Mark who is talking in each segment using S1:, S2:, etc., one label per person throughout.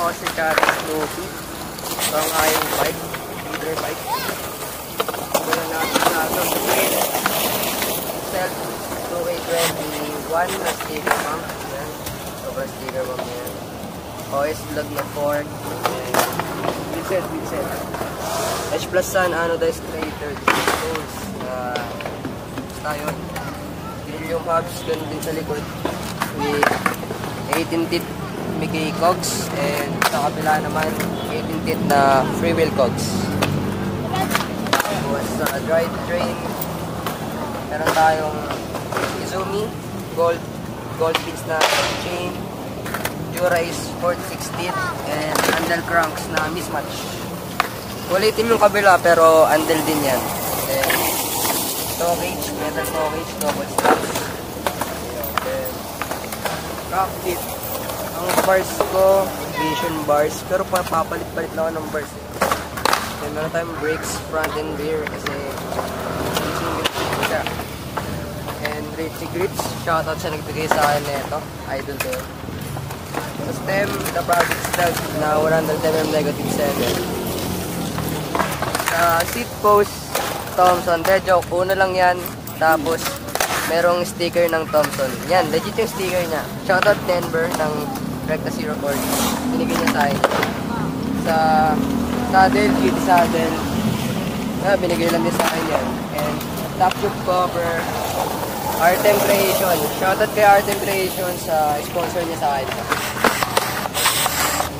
S1: ako si Cherry Snoopy. Ito ang aking bike, leader bike. Muna natin na ito sa trail. Self 2A21 na sticker pump. Yan. Sobrang sticker pump yan. OS vlog na Ford. Wheelset. H plus sun anodized crater. Tools. Basta yun. Grill hubs. Ganun din sa likod. With 18 teeth Mickey cogs. And sa kabila naman 18 teeth na freewheel cogs. Tapos sa drive train meron tayong Izumi gold pins na chain, Dura-Ace 4/16 and handle cranks na mismatch. Kulay itim yung kabila pero handle din yan. Then stowage, metal stowage, double straps. Then cockpit. Ang bars ko, vision bars, pero papalit-palit lang ako ng bars. Then meron tayong brakes front and rear kasi siya. And Richie Grips, shoutout sa nagbigay sa akin nito, idol ko yun. Sa stem, the product stealth na 100mm -7. Sa seat post, Thompson, joke, uno lang yan. Tapos merong sticker ng Thompson. Yan, legit yung sticker niya. Shoutout Denver ng Recta 04. Binigay niya sa akin. Sa saddle, GT saddle, binigay lang din sa akin yan. And top tube cover, Artem Creation. Shoutout kay Artem Creation sa sponsor niya sa akin.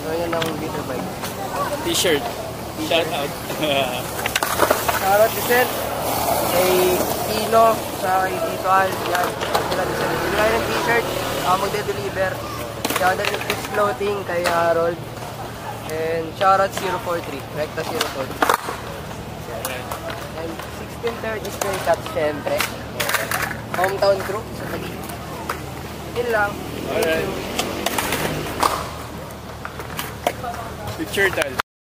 S1: So yun ang beater bike.
S2: T-shirt. Shoutout.
S1: Shoutout din kay Kino, sa kay Tito Al. Yan. Binigay ng t-shirt. Magde-deliver. Shoutout ng Kids Floating kay Harold. And shoutout 043. Recta 043. And 1630 Stray Cut, syempre. Hometown crew sa Taguig. Yun lang. Thank you.
S2: Picture tal.